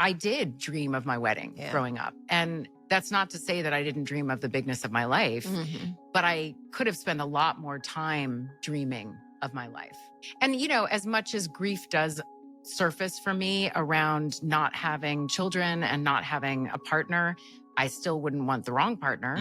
I did dream of my wedding growing up. And that's not to say that I didn't dream of the bigness of my life, but I could have spent a lot more time dreaming of my life. And, you know, as much as grief does surface for me around not having children and not having a partner, I still wouldn't want the wrong partner.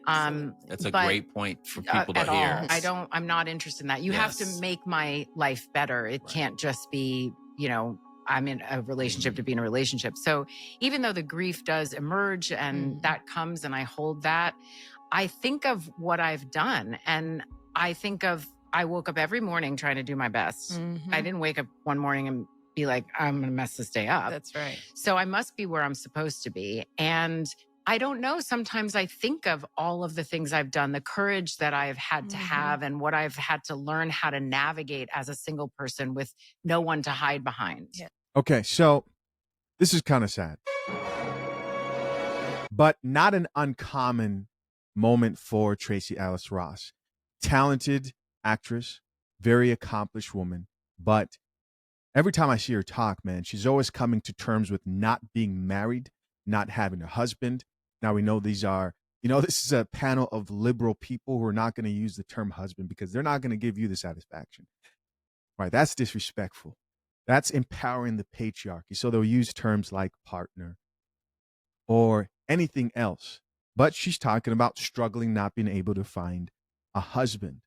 That's a great point for people to at hear. all. I'm not interested in that. You have to make my life better. It can't just be, you know, I'm in a relationship to be in a relationship. So even though the grief does emerge and that comes and I hold that, I think of what I've done. And I think of, I woke up every morning trying to do my best. I didn't wake up one morning and be like, I'm going to mess this day up. That's right. So I must be where I'm supposed to be. And I don't know. Sometimes I think of all of the things I've done, the courage that I've had to have and what I've had to learn how to navigate as a single person with no one to hide behind. Yeah. Okay, so this is kind of sad, but not an uncommon moment for Tracy Ellis Ross. Talented actress, very accomplished woman, but every time I see her talk, man, she's always coming to terms with not being married, not having a husband. Now we know these are, you know, this is a panel of liberal people who are not going to use the term husband because they're not going to give you the satisfaction. Right? That's disrespectful. That's empowering the patriarchy. So they'll use terms like partner or anything else. But she's talking about struggling, not being able to find a husband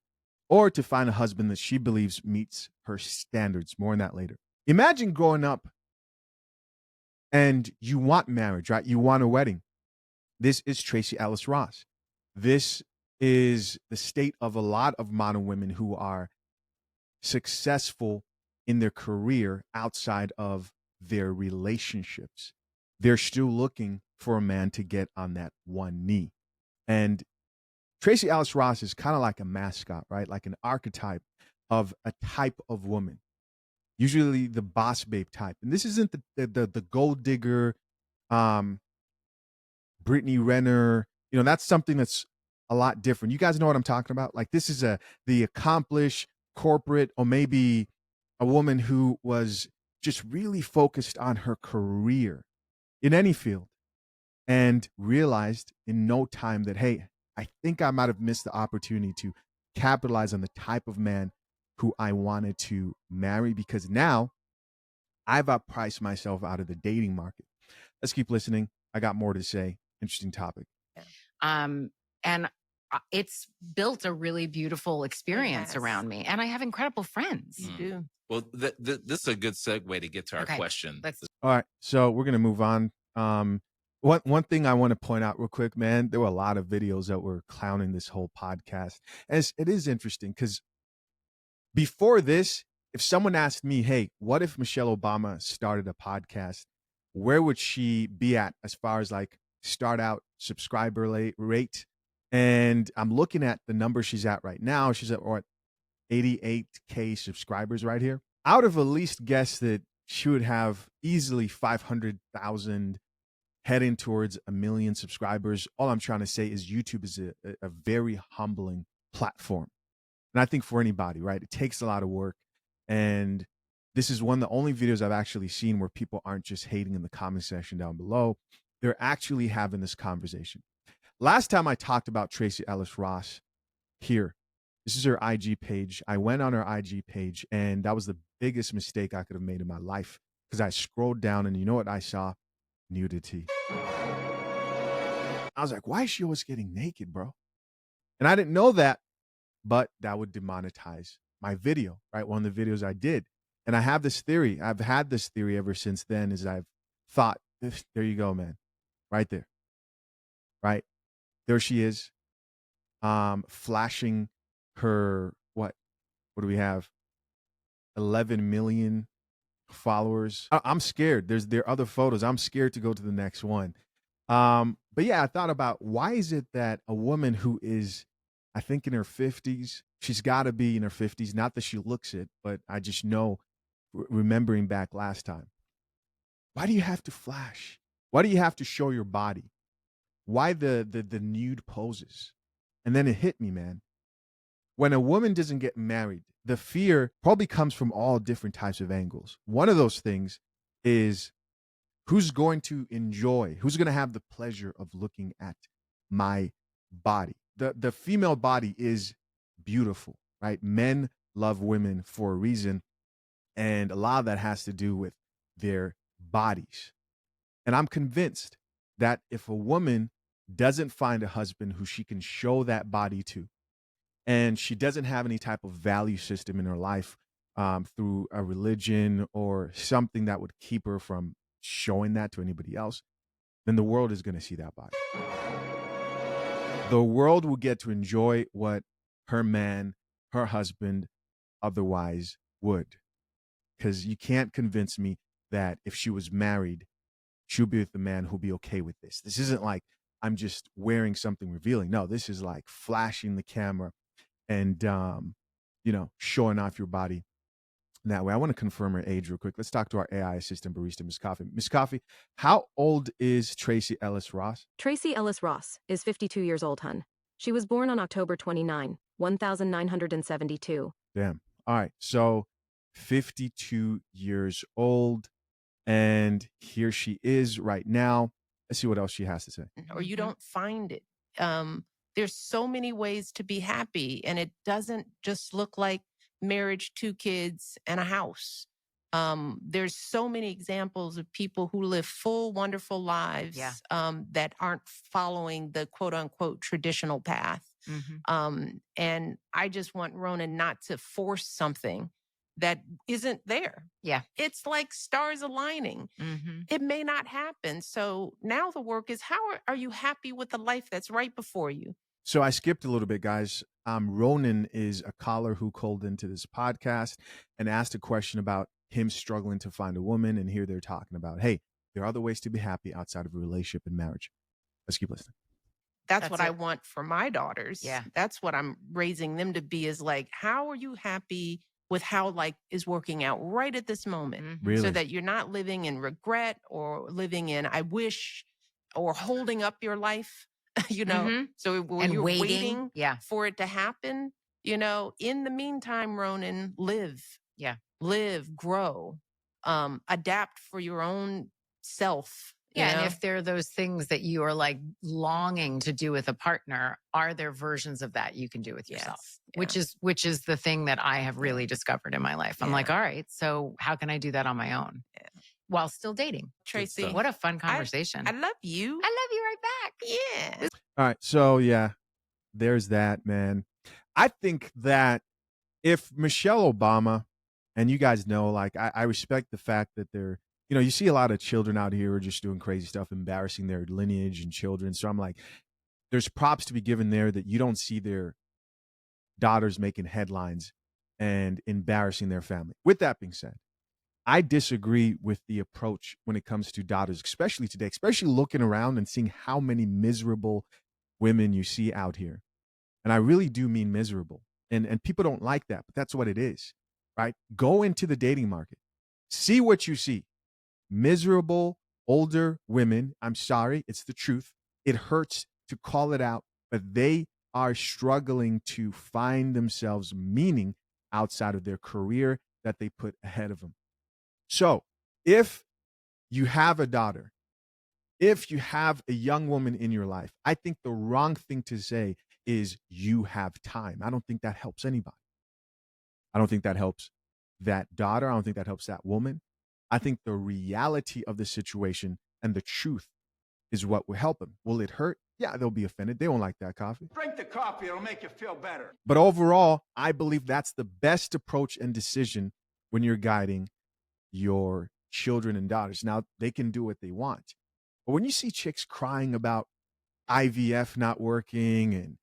or to find a husband that she believes meets her standards. More on that later. Imagine growing up and you want marriage, right? You want a wedding. This is Tracy Ellis Ross. This is the state of a lot of modern women who are successful in their career outside of their relationships. They're still looking for a man to get on that one knee. And Tracy Ellis Ross is kind of like a mascot, right? Like an archetype of a type of woman, usually the boss babe type. And this isn't the gold digger, Brittany Renner. You know, that's something that's a lot different. You guys know what I'm talking about? Like this is the accomplished corporate, or maybe a woman who was just really focused on her career in any field and realized in no time that, hey, I think I might have missed the opportunity to capitalize on the type of man who I wanted to marry because now I've outpriced myself out of the dating market. Let's keep listening. I got more to say. Interesting topic. And it's built a really beautiful experience around me. And I have incredible friends. You do. Well, this is a good segue to get to our question. All right. So we're going to move on. One thing I want to point out real quick, man, there were a lot of videos that were clowning this whole podcast. And it is interesting because before this, if someone asked me, hey, what if Michelle Obama started a podcast? Where would she be at as far as like start out subscriber rate? And I'm looking at the number she's at right now. She's at what, 88K subscribers right here. I would have at least guessed that she would have easily 500,000 heading towards 1 million subscribers. All I'm trying to say is YouTube is a very humbling platform. And I think for anybody, right, it takes a lot of work. And this is one of the only videos I've actually seen where people aren't just hating in the comment section down below. They're actually having this conversation. Last time I talked about Tracy Ellis Ross here, this is her IG page. I went on her IG page, and that was the biggest mistake I could have made in my life because I scrolled down, and you know what I saw? Nudity. I was like, why is she always getting naked, bro? And I didn't know that, but that would demonetize my video, right? One of the videos I did. And I have this theory. I've had this theory ever since then is I've thought, there you go, man. Right there. Right? There she is. Flashing her, what do we have? 11 million followers. I'm scared. There are other photos. I'm scared to go to the next one. But yeah, I thought about why is it that a woman who is, I think in her 50s, she's got to be in her 50s. Not that she looks it, but I just know, remembering back last time. Why do you have to flash? Why do you have to show your body? Why the nude poses? And then it hit me, man. When a woman doesn't get married, the fear probably comes from all different types of angles. One of those things is Who's going to enjoy? Who's going to have the pleasure of looking at my body? The female body is beautiful, right? Men love women for a reason, and a lot of that has to do with their bodies. And I'm convinced that if a woman doesn't find a husband who she can show that body to, and she doesn't have any type of value system in her life through a religion or something that would keep her from showing that to anybody else, then the world is going to see that body. The world will get to enjoy what her man, her husband otherwise would. Because you can't convince me that if she was married, she'll be with the man who'll be okay with this. This isn't like I'm just wearing something revealing. No, this is like flashing the camera and, showing off your body that way. I want to confirm her age real quick. Let's talk to our AI assistant barista, Miss Coffee. Miss Coffee, how old is Tracy Ellis Ross? Tracy Ellis Ross is 52 years old, hun. She was born on October 29, 1972. Damn. All right. So 52 years old. And here she is right now. Let's see what else she has to say. Or you don't find it. There's so many ways to be happy, and it doesn't just look like marriage, 2 kids, and a house. There's so many examples of people who live full, wonderful lives that aren't following the quote unquote traditional path. And I just want Ronan not to force something that isn't there. Yeah. It's like stars aligning. It may not happen. So now the work is, how are you happy with the life that's right before you? So I skipped a little bit, guys. Ronan is a caller who called into this podcast and asked a question about him struggling to find a woman. And here they're talking about, hey, there are other ways to be happy outside of a relationship and marriage. Let's keep listening. That's what I want for my daughters. Yeah. That's what I'm raising them to be, is like, how are you happy with how life is working out right at this moment? Really? So that you're not living in regret or living in I wish, or holding up your life, So when you're waiting for it to happen, in the meantime, Ronan, live. Yeah. Live, grow, adapt for your own self. Yeah. And if there are those things that you are like longing to do with a partner, are there versions of that you can do with yourself? Yes. Which is the thing that I have really discovered in my life. I'm like, all right, so how can I do that on my own while still dating? Tracy, what a fun conversation. I love you. I love you right back. Yeah. All right. So yeah, there's that, man. I think that if Michelle Obama, and you guys know, like, I respect the fact that they're, you see a lot of children out here who are just doing crazy stuff, embarrassing their lineage and children. So I'm like, there's props to be given there that you don't see their daughters making headlines and embarrassing their family. With that being said, I disagree with the approach when it comes to daughters, especially today, especially looking around and seeing how many miserable women you see out here. And I really do mean miserable. And people don't like that, but that's what it is, right? Go into the dating market. See what you see. Miserable, older women. I'm sorry, it's the truth. It hurts to call it out, but they are struggling to find themselves meaning outside of their career that they put ahead of them. So if you have a daughter, if you have a young woman in your life, I think the wrong thing to say is you have time. I don't think that helps anybody. I don't think that helps that daughter. I don't think that helps that woman. I think the reality of the situation and the truth is what will help them. Will it hurt? Yeah, they'll be offended. They won't like that coffee. Drink the coffee. It'll make you feel better. But overall, I believe that's the best approach and decision when you're guiding your children and daughters. Now, they can do what they want. But when you see chicks crying about IVF not working and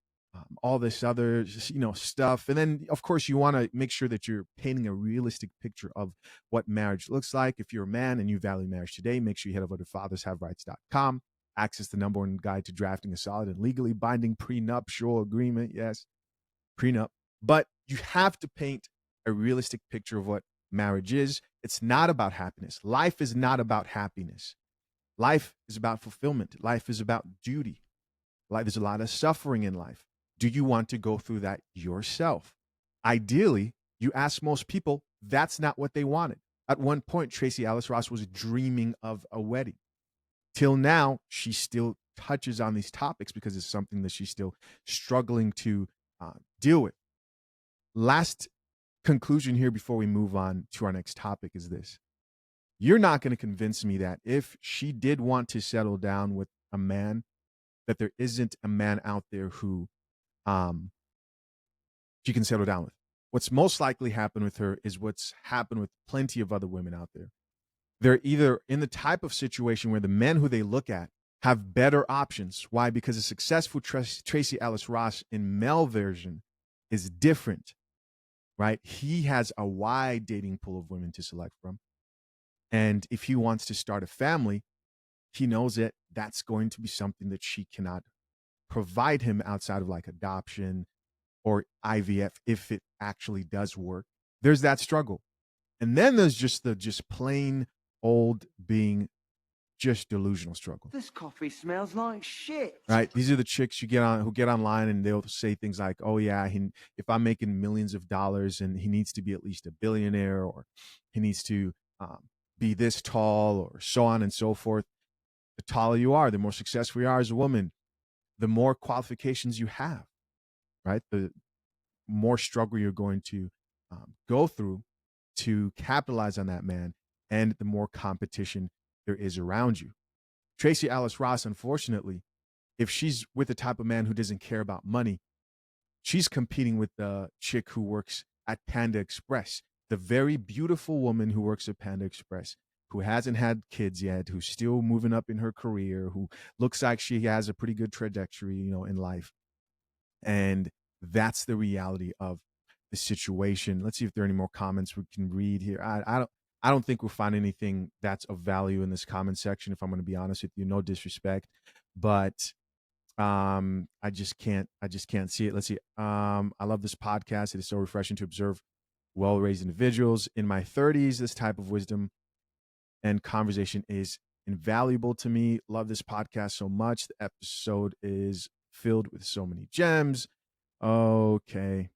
all this other, stuff, and then, of course, you want to make sure that you're painting a realistic picture of what marriage looks like. If you're a man and you value marriage today, make sure you head over to fathershaverights.com. Access the #1 guide to drafting a solid and legally binding prenuptial agreement. Yes, prenup. But you have to paint a realistic picture of what marriage is. It's not about happiness. Life is not about happiness. Life is about fulfillment. Life is about duty. There's a lot of suffering in life. Do you want to go through that yourself? Ideally, you ask most people, that's not what they wanted. At one point, Tracy Ellis Ross was dreaming of a wedding. Till now, she still touches on these topics because it's something that she's still struggling to deal with. Last conclusion here before we move on to our next topic is this. You're not going to convince me that if she did want to settle down with a man, that there isn't a man out there who she can settle down with. What's most likely happened with her is what's happened with plenty of other women out there. They're either in the type of situation where the men who they look at have better options. Why? Because a successful Tracy Ellis Ross in male version is different, right? He has a wide dating pool of women to select from. And if he wants to start a family, he knows that that's going to be something that she cannot provide him outside of like adoption or IVF, if it actually does work. There's that struggle. And then there's just the plain old being just delusional struggle. This coffee smells like shit. Right? These are the chicks who get online and they'll say things like, oh yeah, if I'm making millions of dollars and he needs to be at least a billionaire, or he needs to be this tall, or so on and so forth. The taller you are, the more successful you are as a woman, the more qualifications you have, right? The more struggle you're going to go through to capitalize on that man, and the more competition there is around you. Tracy Ellis Ross, unfortunately, if she's with the type of man who doesn't care about money, she's competing with the chick who works at Panda Express, the very beautiful woman who works at Panda Express, who hasn't had kids yet, who's still moving up in her career, who looks like she has a pretty good trajectory, in life. And that's the reality of the situation. Let's see if there are any more comments we can read here. I don't think we'll find anything that's of value in this comment section, if I'm going to be honest with you. No disrespect, but I just can't see it. Let's see. I love this podcast. It is so refreshing to observe well-raised individuals. In my 30s, this type of wisdom and conversation is invaluable to me. Love this podcast so much. The episode is filled with so many gems. Okay.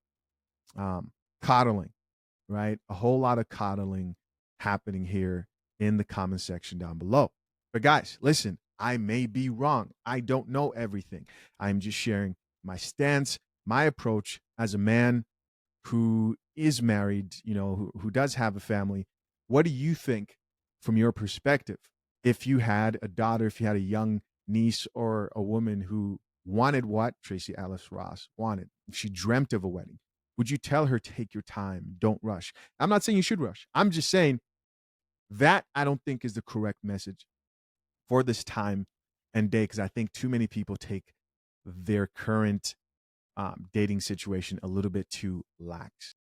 Coddling, right? A whole lot of coddling happening here in the comment section down below. But guys, listen, I may be wrong. I don't know everything. I'm just sharing my stance, my approach as a man who is married, who does have a family. What do you think from your perspective? If you had a daughter, if you had a young niece or a woman who wanted what Tracy Ellis Ross wanted, if she dreamt of a wedding, would you tell her, take your time, don't rush? I'm not saying you should rush. I'm just saying that I don't think is the correct message for this time and day, because I think too many people take their current dating situation a little bit too lax.